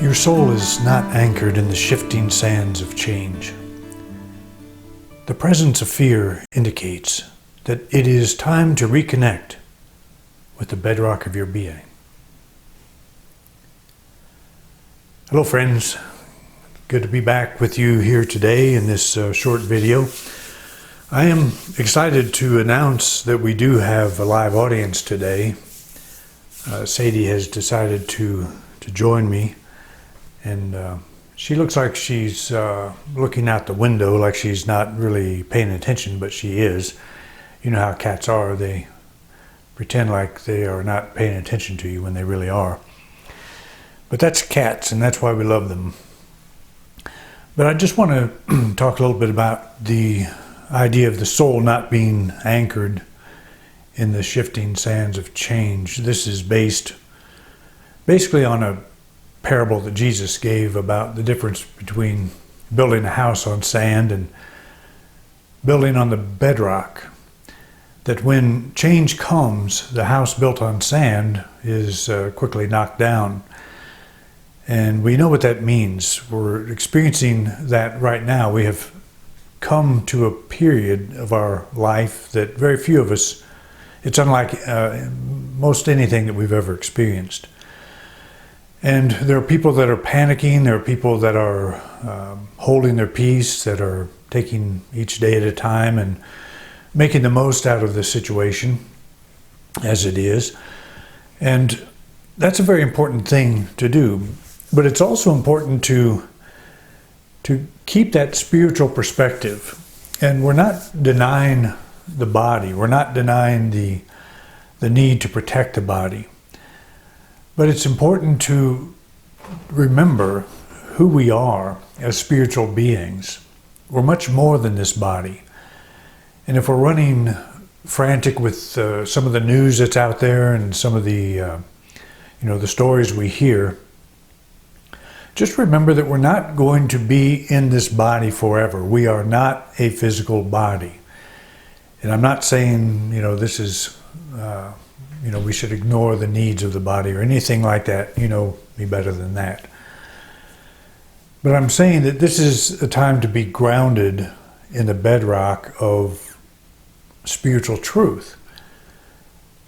Your soul is not anchored in the shifting sands of change. The presence of fear indicates that it is time to reconnect with the bedrock of your being. Hello friends, good to be back with you here today in this short video. I am excited to announce that we do have a live audience today. Sadie has decided to join me, and she looks like she's looking out the window like she's not really paying attention, but she is. You know how cats are, they pretend like they are not paying attention to you when they really are. But that's cats, and that's why we love them. But I just want to talk a little bit about the idea of the soul not being anchored in the shifting sands of change. This is based basically on a parable that Jesus gave about the difference between building a house on sand and building on the bedrock. That when change comes, the house built on sand is quickly knocked down. And we know what that means. We're experiencing that right now. We have come to a period of our life that very few of us, it's unlike most anything that we've ever experienced. And there are people that are panicking, there are people that are holding their peace, that are taking each day at a time and making the most out of the situation as it is. And that's a very important thing to do. But it's also important to keep that spiritual perspective. And we're not denying the body. We're not denying the need to protect the body. But it's important to remember who we are as spiritual beings. We're much more than this body. And if we're running frantic with some of the news that's out there and some of the the stories we hear, just remember that we're not going to be in this body forever. We are not a physical body. And I'm not saying, this is, we should ignore the needs of the body or anything like that. You know me better than that. But I'm saying that this is a time to be grounded in the bedrock of spiritual truth.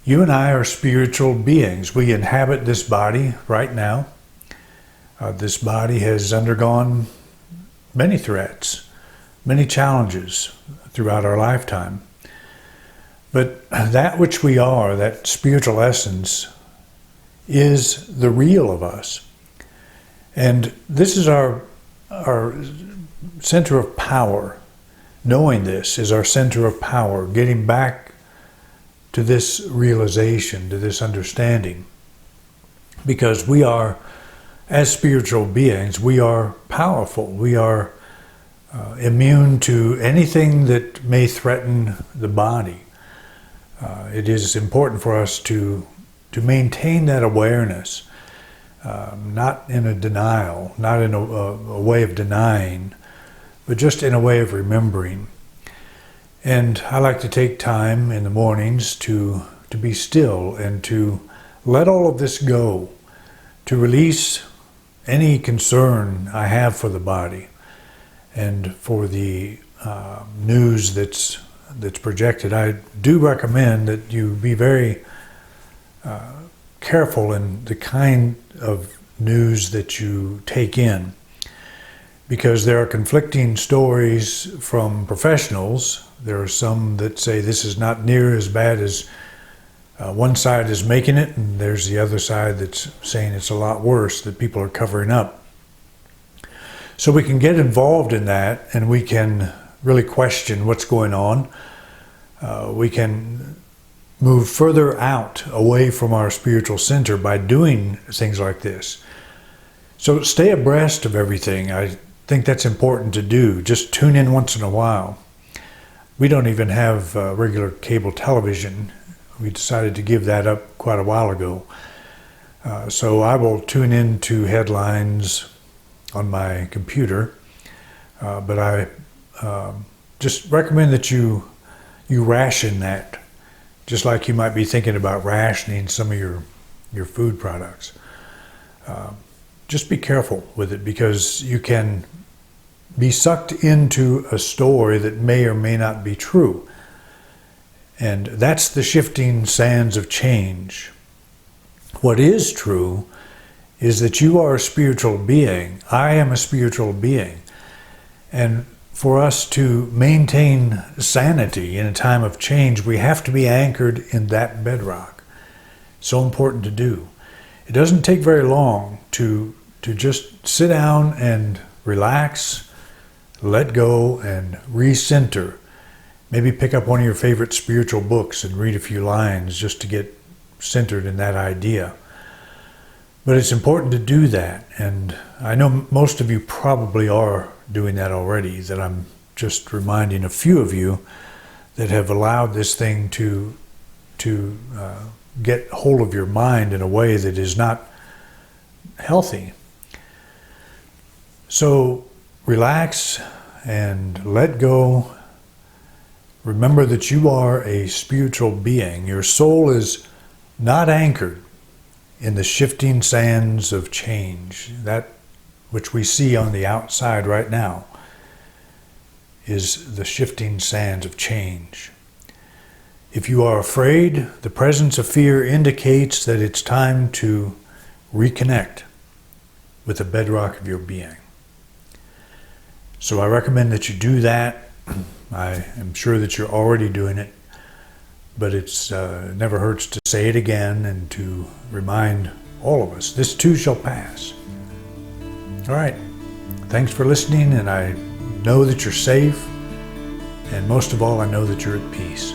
You and I are spiritual beings. We inhabit this body right now. This body has undergone many threats, many challenges throughout our lifetime. But that which we are, that spiritual essence, is the real of us. And this is our center of power. Knowing this is our center of power, getting back to this realization, to this understanding. Because we are, as spiritual beings, we are powerful. We are immune to anything that may threaten the body. It is important for us to maintain that awareness, not in a denial, not in a way of denying, but just in a way of remembering. And I like to take time in the mornings to be still and to let all of this go, to release any concern I have for the body and for the news that's projected. I do recommend that you be very careful in the kind of news that you take in, because there are conflicting stories from professionals. There are some that say this is not near as bad as one side is making it, and there's the other side that's saying it's a lot worse, that people are covering up. So we can get involved in that, and we can really question what's going on. We can move further out, away from our spiritual center by doing things like this. So stay abreast of everything. I think that's important to do. Just tune in once in a while. We don't even have regular cable television. We decided to give that up quite a while ago. So I will tune in to headlines on my computer, but I just recommend that you ration that, just like you might be thinking about rationing some of your food products. just be careful with it, because you can be sucked into a story that may or may not be true. And that's the shifting sands of change. What is true is that you are a spiritual being. I am a spiritual being. And for us to maintain sanity in a time of change, we have to be anchored in that bedrock. So important to do. It doesn't take very long to just sit down and relax, let go, and recenter. Maybe pick up one of your favorite spiritual books and read a few lines just to get centered in that idea. But it's important to do that, and I know most of you probably are doing that already, that I'm just reminding a few of you that have allowed this thing to get hold of your mind in a way that is not healthy. So relax and let go. Remember that you are a spiritual being. Your soul is not anchored in the shifting sands of change. That which we see on the outside right now is the shifting sands of change. If you are afraid, the presence of fear indicates that it's time to reconnect with the bedrock of your being. So I recommend that you do that. I am sure that you're already doing it, but it never hurts to say it again and to remind all of us, this too shall pass. All right, thanks for listening, and I know that you're safe, and most of all, I know that you're at peace.